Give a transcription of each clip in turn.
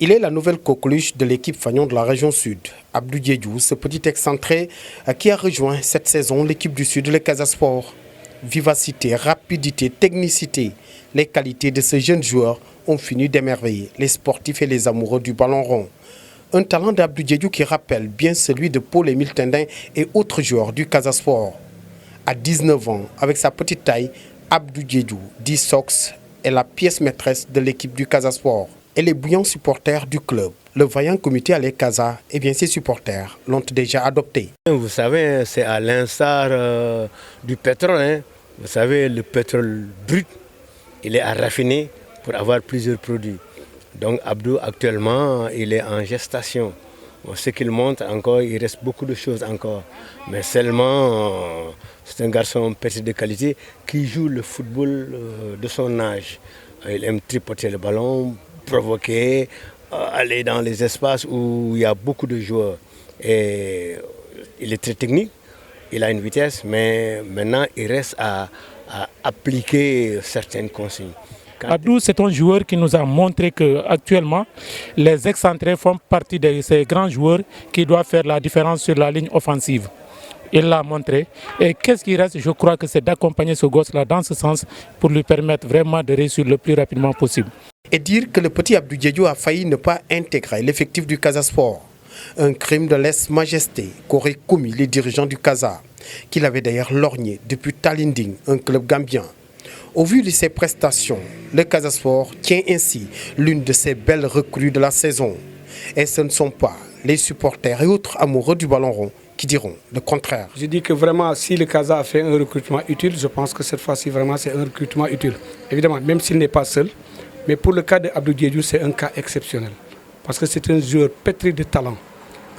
Il est la nouvelle coqueluche de l'équipe fanion de la région sud. Abdou Diédhiou, ce petit excentré qui a rejoint cette saison l'équipe du sud, le Casa Sport. Vivacité, rapidité, technicité, les qualités de ce jeune joueur ont fini d'émerveiller les sportifs et les amoureux du ballon rond. Un talent d'Abdou Diédhiou qui rappelle bien celui de Paul-Émile Tendin et autres joueurs du Casa Sport. À 19 ans, avec sa petite taille, Abdou Diédhiou, dit Sox, est la pièce maîtresse de l'équipe du Casa Sport. Et les bouillants supporters du club, le vaillant comité Allez Casa, et bien ses supporters l'ont déjà adopté. Vous savez, c'est à l'instar du pétrole. Hein. Vous savez, le pétrole brut, il est à raffiner pour avoir plusieurs produits. Donc Abdou, actuellement, il est en gestation. Bon, ce qu'il montre encore, il reste beaucoup de choses encore. Mais seulement, c'est un garçon petit de qualité qui joue le football de son âge. Il aime tripoter le ballon, provoquer, aller dans les espaces où il y a beaucoup de joueurs. Et il est très technique, il a une vitesse, mais maintenant il reste à appliquer certaines consignes. Abdou, c'est un joueur qui nous a montré qu'actuellement, les excentrés font partie de ces grands joueurs qui doivent faire la différence sur la ligne offensive. Il l'a montré. Et qu'est-ce qui reste? Je crois que c'est d'accompagner ce gosse-là dans ce sens pour lui permettre vraiment de réussir le plus rapidement possible. Et dire que le petit Abdou Diédhiou a failli ne pas intégrer l'effectif du Casa Sport. Un crime de lèse-majesté qu'auraient commis les dirigeants du Casa, qu'il avait d'ailleurs lorgné depuis Talinding, un club gambien. Au vu de ses prestations, le Casa Sport tient ainsi l'une de ses belles recrues de la saison. Et ce ne sont pas les supporters et autres amoureux du ballon rond qui diront le contraire. Je dis que vraiment, si le Casa a fait un recrutement utile, je pense que cette fois-ci, vraiment, c'est un recrutement utile. Évidemment, même s'il n'est pas seul, mais pour le cas d'Abdou Diédhiou, c'est un cas exceptionnel. Parce que c'est un joueur pétri de talent,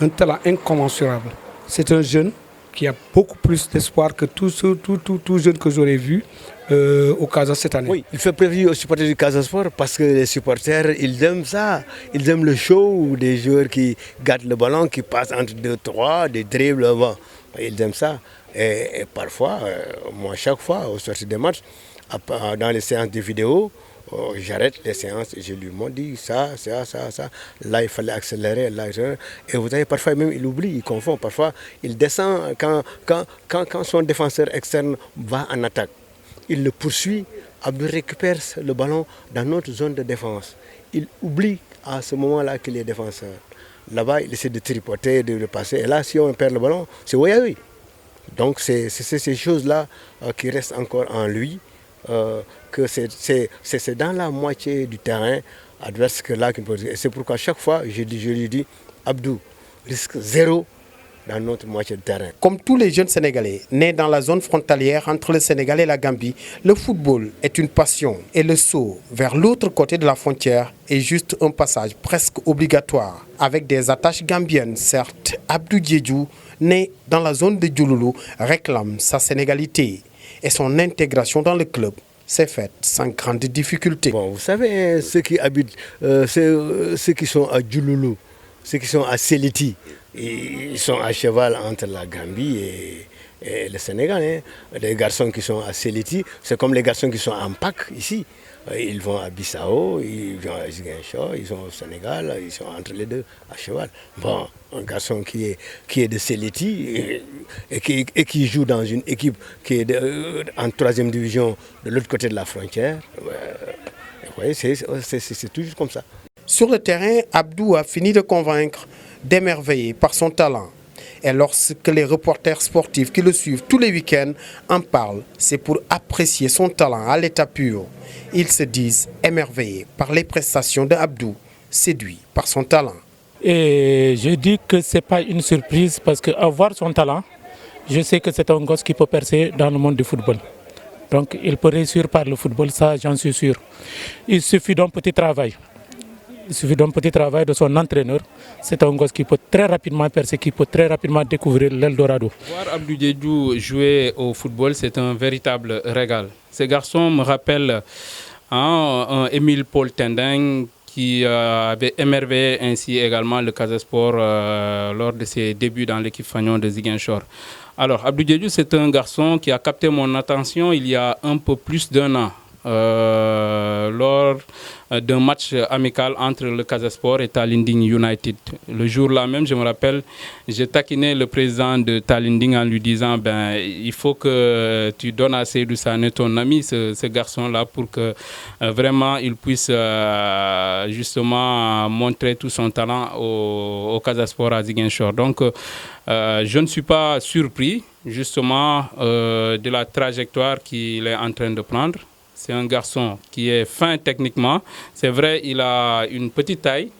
un talent incommensurable. C'est un jeune qui a beaucoup plus d'espoir que tout jeune que j'aurais vu au Casa cette année. Oui, il fait plaisir aux supporters du Casa Sport parce que les supporters, ils aiment ça. Ils aiment le show des joueurs qui gardent le ballon, qui passent entre 2-3, des dribbles avant. Ils aiment ça. Et parfois, moi, chaque fois, au sortir des matchs, dans les séances de vidéo, j'arrête les séances et je lui dis ça. Là, il fallait accélérer. Là, et vous savez, parfois même, il oublie, il confond. Parfois, il descend quand son défenseur externe va en attaque. Il le poursuit, Abdou récupère le ballon dans notre zone de défense. Il oublie à ce moment-là qu'il est défenseur. Là-bas, il essaie de tripoter, de le passer. Et là, si on perd le ballon, c'est oui à oui. Donc, c'est ces choses-là qui restent encore en lui. Que c'est dans la moitié du terrain adverse que là qu'il peut. Et c'est pourquoi chaque fois je lui dis Abdou, risque zéro dans notre moitié de terrain. Comme tous les jeunes Sénégalais nés dans la zone frontalière entre le Sénégal et la Gambie, le football est une passion et le saut vers l'autre côté de la frontière est juste un passage presque obligatoire. Avec des attaches gambiennes, certes, Abdou Diédhiou, né dans la zone de Djouloulou, réclame sa sénégalité. Et son intégration dans le club s'est faite sans grande difficulté. Bon, vous savez, ceux qui habitent, ceux qui sont à Djouloulou, ceux qui sont à Séléti, ils sont à cheval entre la Gambie et le Sénégal. Hein. Les garçons qui sont à Séléti, c'est comme les garçons qui sont en Pâques ici. Ils vont à Bissau, ils vont à Ziguinchor, ils sont au Sénégal, ils sont entre les deux à cheval. Bon, un garçon qui est de Séléti et qui joue dans une équipe qui est en 3e division de l'autre côté de la frontière, vous voyez, c'est toujours comme ça. Sur le terrain, Abdou a fini de convaincre, d'émerveiller par son talent. Et lorsque les reporters sportifs qui le suivent tous les week-ends en parlent, c'est pour apprécier son talent à l'état pur. Ils se disent émerveillés par les prestations d'Abdou, séduits par son talent. Et je dis que ce n'est pas une surprise parce qu'avoir son talent, je sais que c'est un gosse qui peut percer dans le monde du football. Donc il peut réussir par le football, ça j'en suis sûr. Il suffit d'un petit travail. Il suffit d'un petit travail de son entraîneur. C'est un gosse qui peut très rapidement percer, qui peut très rapidement découvrir l'Eldorado. Voir Abdou Diédhiou jouer au football, c'est un véritable régal. Ces garçons me rappellent un Émile Paul Tendin qui avait émerveillé ainsi également le Casa Sport lors de ses débuts dans l'équipe fanion de Ziguinchor. Alors, Abdou Diédhiou, c'est un garçon qui a capté mon attention il y a un peu plus d'1 an. lors d'un match amical entre le Casa Sport et Talinding United. Le jour-là même, je me rappelle, j'ai taquiné le président de Talinding en lui disant il faut que tu donnes à Seydou Sané, ton ami, ce garçon-là, pour que vraiment il puisse justement montrer tout son talent au Casa Sport à Ziguinchor. Donc, je ne suis pas surpris justement de la trajectoire qu'il est en train de prendre. C'est un garçon qui est fin techniquement. C'est vrai, il a une petite taille,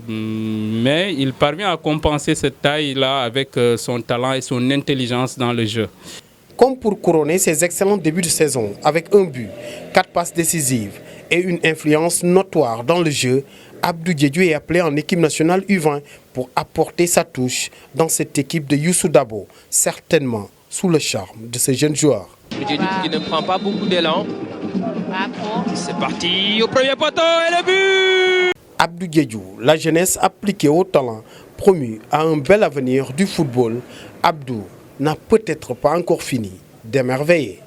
mais il parvient à compenser cette taille-là avec son talent et son intelligence dans le jeu. Comme pour couronner ses excellents débuts de saison avec un but, 4 passes décisives et une influence notoire dans le jeu, Abdou Diédhiou est appelé en équipe nationale U20 pour apporter sa touche dans cette équipe de Youssou Dabo, certainement sous le charme de ce jeune joueur. Diédhiou qui ne prend pas beaucoup d'élan. C'est parti au premier poteau et le but! Abdou Diédhiou, la jeunesse appliquée au talent, promu à un bel avenir du football, Abdou n'a peut-être pas encore fini d'émerveiller.